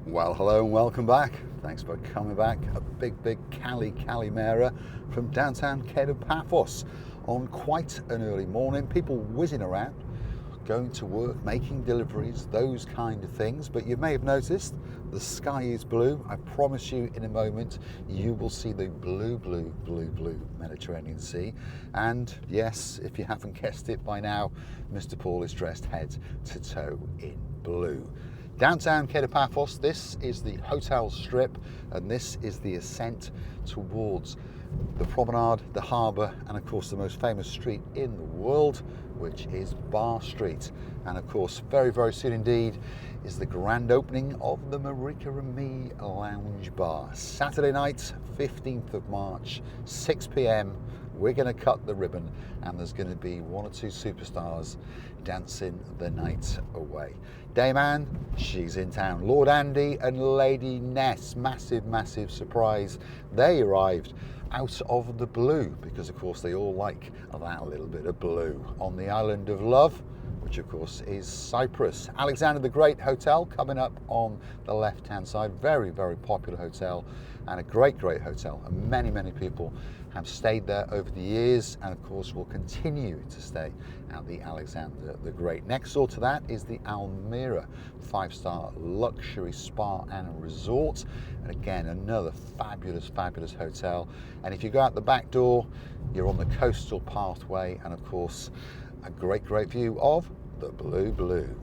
Well, hello and welcome back. Thanks for coming back. A big Calimera from downtown Kato, Paphos on quite an early morning. People whizzing around, going to work, making deliveries, those kind of things. But you may have noticed the sky is blue. I promise you in a moment you will see the blue Mediterranean Sea. And yes, if you haven't guessed it by now, Mr. Paul is dressed head to toe in blue. Downtown Kato, Paphos, this is the hotel strip, and this is the ascent towards the promenade, the harbour, and of course the most famous street in the world, which is Bar Street. And of course, very soon indeed is the grand opening of the Marika and Me Lounge Bar. Saturday night, 15th of March, 6 p.m. We're going to cut the ribbon, and there's going to be one or two superstars dancing the night away. Dame Anne, she's in town. Lord Andy and Lady Ness, massive surprise. They arrived out of the blue because, of course, they all like that little bit of blue on the island of love, which of course is Cyprus. Alexander the Great Hotel coming up on the left-hand side. Very popular hotel, and a great hotel. And many people have stayed there over the years, and of course will continue to stay at the Alexander the Great. Next door to that is the Almira 5-star luxury spa and resort, and again another fabulous hotel. And if you go out the back door, you're on the coastal pathway, and of course a great view of the blue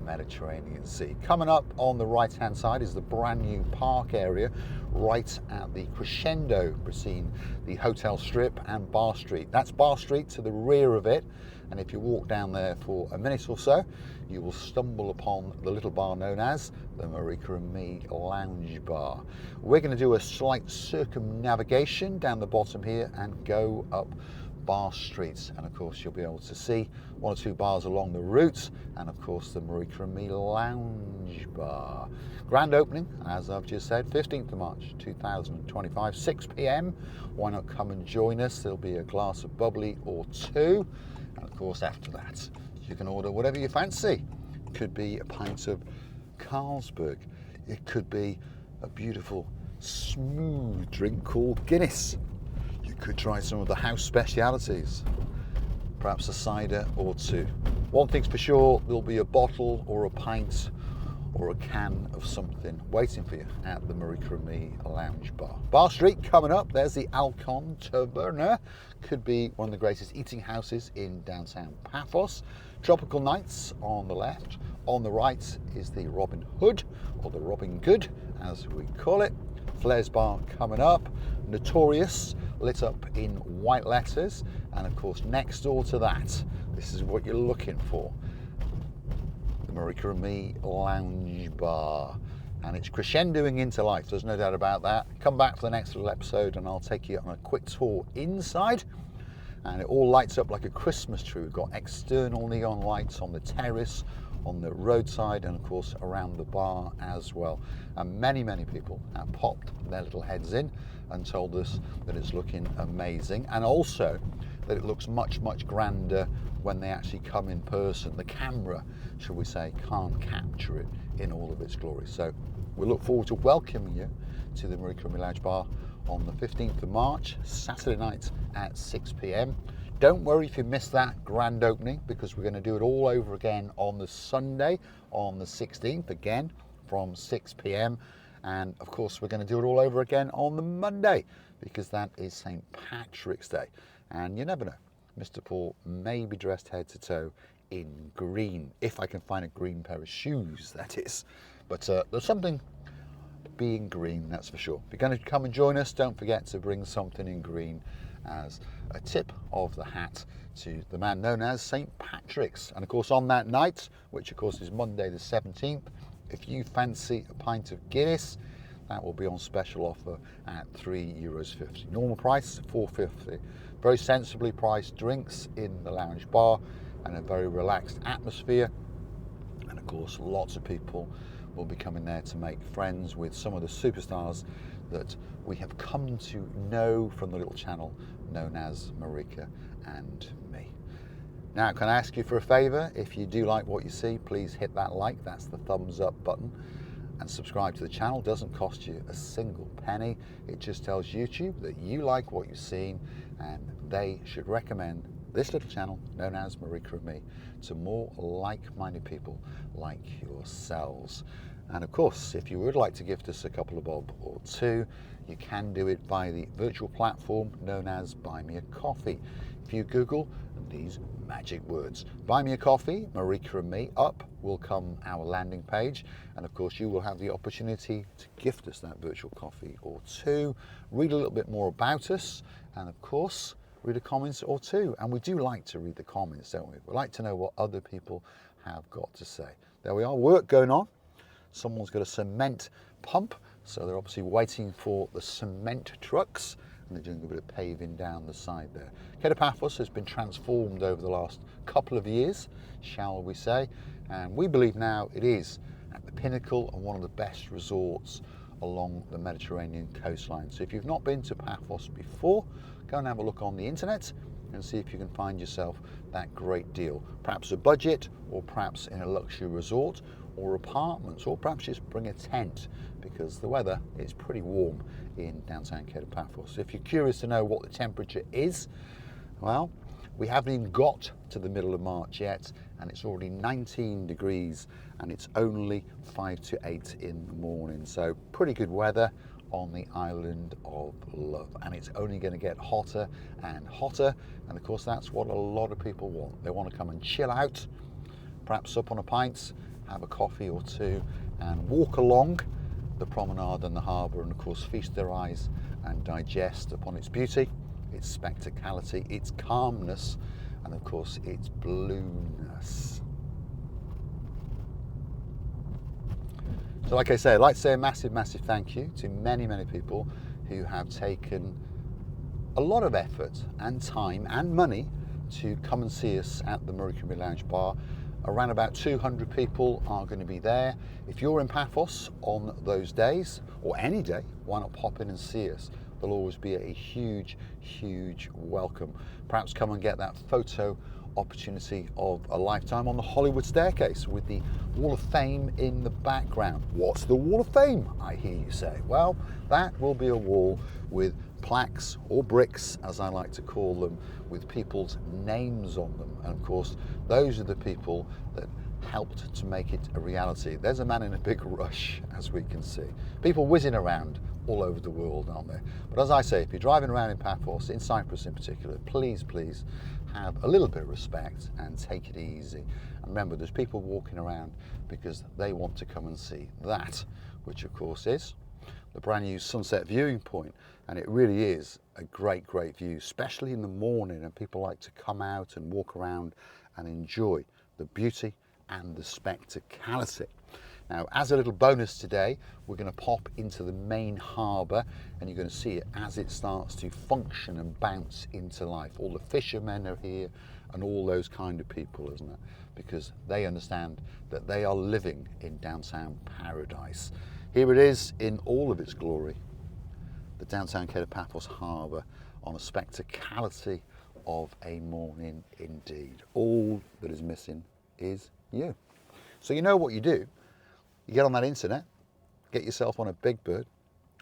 Mediterranean Sea. Coming up on the right hand side is the brand new park area right at the crescendo between the hotel strip and Bar Street. That's Bar Street to the rear of it, and if you walk down there for a minute or so, you will stumble upon the little bar known as the Marika and Me Lounge Bar. We're going to do a slight circumnavigation down the bottom here and go up Bar Street, and of course you'll be able to see one or two bars along the route, and of course the Marika and Me Lounge Bar. Grand opening, as I've just said, 15th of March 2025, 6 p.m. Why not come and join us? There'll be a glass of bubbly or two, and of course after that you can order whatever you fancy. It could be a pint of Carlsberg, it could be a beautiful smooth drink called Guinness. You could try some of the house specialities, perhaps a cider or two. One thing's for sure, there'll be a bottle or a pint or a can of something waiting for you at the Marika and Me Lounge Bar. Bar Street coming up, there's the Alcon Taverna. Could be one of the greatest eating houses in downtown Paphos. Tropical Nights on the left. On the right is the Robin Hood, or the Robin Good as we call it. Flair's Bar coming up. Notorious, lit up in white letters, and of course next door to that, this is what you're looking for, the Marika and Me Lounge Bar, and it's crescendoing into life, there's no doubt about that. Come back for the next little episode and I'll take you on a quick tour inside, and it all lights up like a Christmas tree. We've got external neon lights on the terrace, on the roadside, and of course around the bar as well. And many people have popped their little heads in and told us that it's looking amazing, and also that it looks much grander when they actually come in person. The camera, shall we say, can't capture it in all of its glory. So we look forward to welcoming you to the Marika and Me Lounge Bar on the 15th of March, Saturday night at 6 p.m. Don't worry if you missed that grand opening, because we're going to do it all over again on the Sunday, on the 16th, again from 6 p.m. And of course we're going to do it all over again on the Monday, because that is St. Patrick's Day. And you never know, Mr. Paul may be dressed head to toe in green, if I can find a green pair of shoes, that is. But there's something being green, that's for sure. If you're going to come and join us, don't forget to bring something in green as a tip of the hat to the man known as St. Patrick's. And of course on that night, which of course is Monday the 17th, if you fancy a pint of Guinness, that will be on special offer at €3.50. Normal price €4.50. Very sensibly priced drinks in the lounge bar, and a very relaxed atmosphere. And of course lots of people will be coming there to make friends with some of the superstars that we have come to know from the little channel known as Marika and Me. Now, can I ask you for a favour? If you do like what you see, please hit that like, that's the thumbs up button. and subscribe to the channel. Doesn't cost you a single penny. It just tells YouTube that you like what you've seen and they should recommend this little channel known as Marika and Me to more like-minded people like yourselves. And of course, if you would like to gift us a couple of bob or two, you can do it via the virtual platform known as Buy Me a Coffee. If you Google these magic words, Buy Me a Coffee, Marika and Me, up will come our landing page. And of course, you will have the opportunity to gift us that virtual coffee or two, read a little bit more about us, and of course, read a comment or two. And we do like to read the comments, don't we? We like to know what other people have got to say. There we are, work going on. Someone's got a cement pump, so they're obviously waiting for the cement trucks, and they're doing a bit of paving down the side there. Kato Paphos has been transformed over the last couple of years, shall we say, and we believe now it is at the pinnacle and one of the best resorts along the Mediterranean coastline. So if you've not been to Paphos before, go and have a look on the internet and see if you can find yourself that great deal. Perhaps a budget, or perhaps in a luxury resort, or apartments, or perhaps just bring a tent, because the weather is pretty warm in downtown Kato Paphos. If you're curious to know what the temperature is, well, we haven't even got to the middle of March yet, and it's already 19 degrees, and it's only 5 to 8 in the morning. So pretty good weather on the island of love, and it's only going to get hotter and hotter. And of course, that's what a lot of people want. They want to come and chill out, perhaps up on a pint, have a coffee or two, and walk along the promenade and the harbour, and of course feast their eyes and digest upon its beauty, its spectacality, its calmness, and of course its blueness. So like I say, I'd like to say a massive thank you to many people who have taken a lot of effort and time and money to come and see us at the Marika and Me Lounge Bar. Around about 200 people are going to be there. If you're in Paphos on those days, or any day, why not pop in and see us? There'll always be a huge welcome. Perhaps come and get that photo opportunity of a lifetime on the Hollywood staircase with the Wall of Fame in the background. What's the Wall of Fame, I hear you say? Well, that will be a wall with plaques, or bricks as I like to call them, with people's names on them. And of course, those are the people that helped to make it a reality. There's a man in a big rush, as we can see. People whizzing around all over the world, aren't there? But as I say, if you're driving around in Paphos, in Cyprus in particular, please have a little bit of respect and take it easy. And remember, there's people walking around because they want to come and see that, which of course is the brand new sunset viewing point. And it really is a great view, especially in the morning, and people like to come out and walk around and enjoy the beauty and the spectacality. Now, as a little bonus today, we're going to pop into the main harbour, and you're going to see it as it starts to function and bounce into life. All the fishermen are here and all those kind of people, isn't it? Because they understand that they are living in downtown paradise. Here it is in all of its glory, the downtown Kato Paphos harbour, on a spectacality of a morning indeed. All that is missing is you. So you know what you do. You get on that internet, get yourself on a big bird,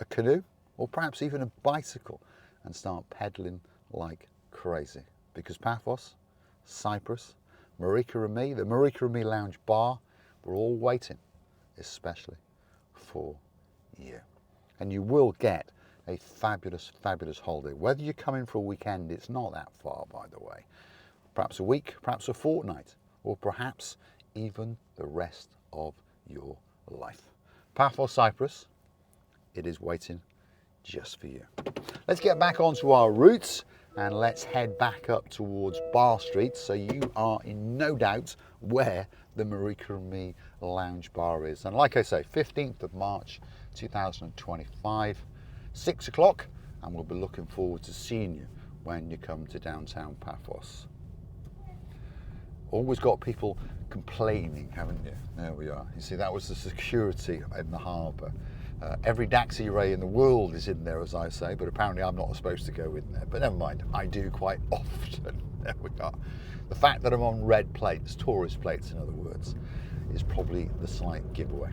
a canoe, or perhaps even a bicycle, and start pedaling like crazy. Because Paphos, Cyprus, Marika and Me, the Marika and Me Lounge Bar, we're all waiting, especially for you. And you will get a fabulous holiday. Whether you're coming for a weekend, it's not that far, by the way. Perhaps a week, perhaps a fortnight, or perhaps even the rest of your life. Paphos, Cyprus, it is waiting just for you. Let's get back onto our routes and let's head back up towards Bar Street, so you are in no doubt where the Marika and Me Lounge Bar is. And like I say, 15th of March 2025, 6 o'clock, and we'll be looking forward to seeing you when you come to downtown Paphos. Always got people complaining, haven't you? There we are. You see, that was the security in the harbour. Every taxi ray in the world is in there, as I say, but apparently I'm not supposed to go in there. But never mind, I do quite often. There we are. The fact that I'm on red plates, tourist plates in other words, is probably the slight giveaway.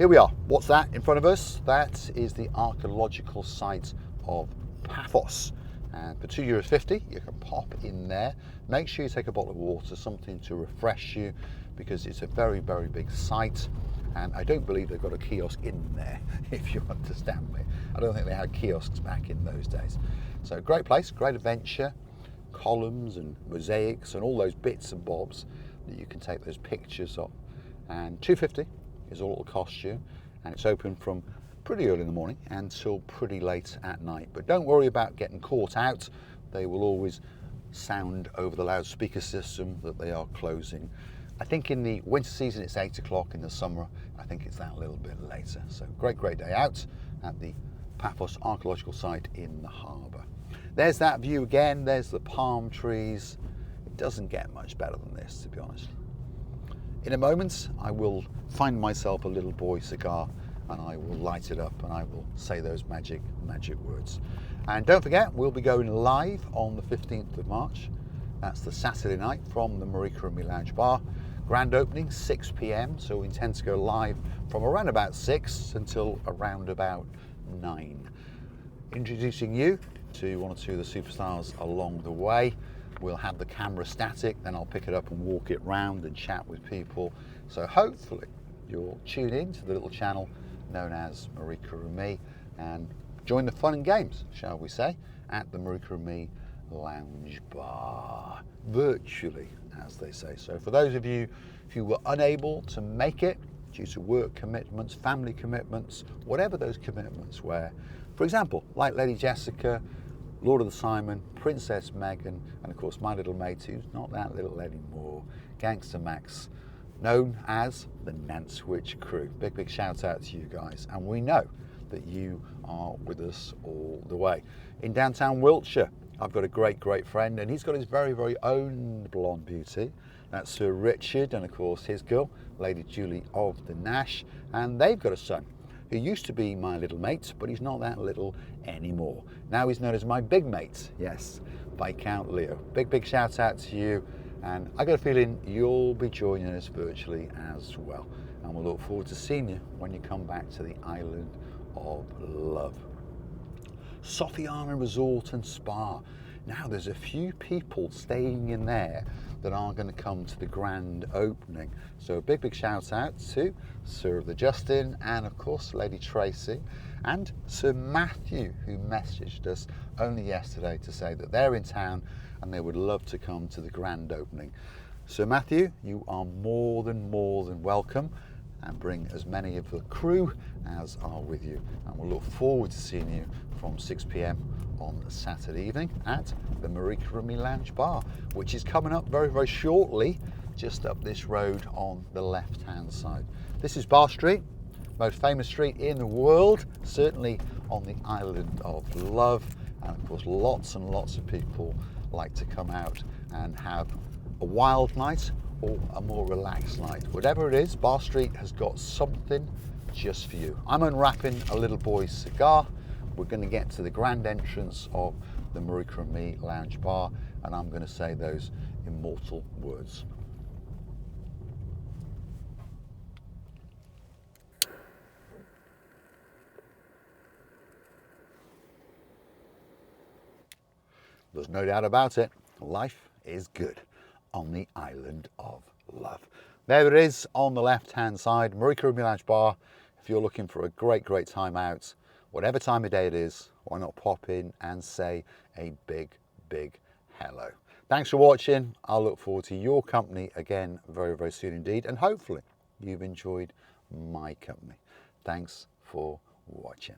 Here we are. What's that in front of us? That is the archaeological site of Paphos. And for €2.50, you can pop in there. Make sure you take a bottle of water, something to refresh you, because it's a very, very big site. And I don't believe they've got a kiosk in there, if you understand me. I don't think they had kiosks back in those days. So great place, great adventure, columns and mosaics and all those bits and bobs that you can take those pictures of. And $2.50 is all it'll cost you. And it's open from pretty early in the morning until pretty late at night. But don't worry about getting caught out. They will always sound over the loudspeaker system that they are closing. I think in the winter season it's 8 o'clock, in the summer I think it's that little bit later. So great day out at the Paphos archaeological site in the harbour. There's that view again, there's the palm trees. It doesn't get much better than this, to be honest. In a moment I will find myself a little boy cigar and I will light it up and I will say those magic words. And don't forget, we'll be going live on the 15th of March. That's the Saturday night from the Marika and Me Lounge Bar. Grand opening 6 p.m, so we intend to go live from around about 6 until around about 9. Introducing you to one or two of the superstars along the way. We'll have the camera static, then I'll pick it up and walk it round and chat with people. So hopefully you'll tune in to the little channel known as Marika and Me and join the fun and games, shall we say, at the Marika and Me Lounge Bar, virtually, as they say. So for those of you who were unable to make it due to work commitments, family commitments, whatever those commitments were, for example, like Lady Jessica, Lord of the Simon, Princess Meghan, and of course my little mate who's not that little anymore, Gangster Max, known as the Nantwich crew. Big shout out to you guys, and we know that you are with us all the way. In downtown Wiltshire, I've got a great friend, and he's got his very own blonde beauty. That's Sir Richard, and of course his girl, Lady Julie of the Nash, and they've got a son who used to be my little mate, but he's not that little anymore. Now he's known as my big mate, yes, Viscount Leo. Big shout out to you, and I got a feeling you'll be joining us virtually as well. And we'll look forward to seeing you when you come back to the Island of Love. Sophiana Resort and Spa. Now there's a few people staying in there that are going to come to the grand opening. So a big shout out to Sir the Justin and of course Lady Tracy and Sir Matthew, who messaged us only yesterday to say that they're in town and they would love to come to the grand opening. Sir Matthew, you are more than welcome, and bring as many of the crew as are with you. And we'll look forward to seeing you from 6 p.m. on Saturday evening at the Marika and Me Lounge Bar, which is coming up very shortly, just up this road on the left-hand side. This is Bar Street, most famous street in the world, certainly on the Island of Love. And of course, lots and lots of people like to come out and have a wild night or a more relaxed night. Whatever it is, Bar Street has got something just for you. I'm unwrapping a little boy's cigar. We're going to get to the grand entrance of the Marika and Me Lounge Bar, and I'm going to say those immortal words. There's no doubt about it. Life is good on the Island of Love. There it is on the left-hand side, Marika and Me Lounge Bar. If you're looking for a great time out, whatever time of day it is, why not pop in and say a big hello. Thanks for watching. I'll look forward to your company again very soon indeed, and hopefully you've enjoyed my company. Thanks for watching.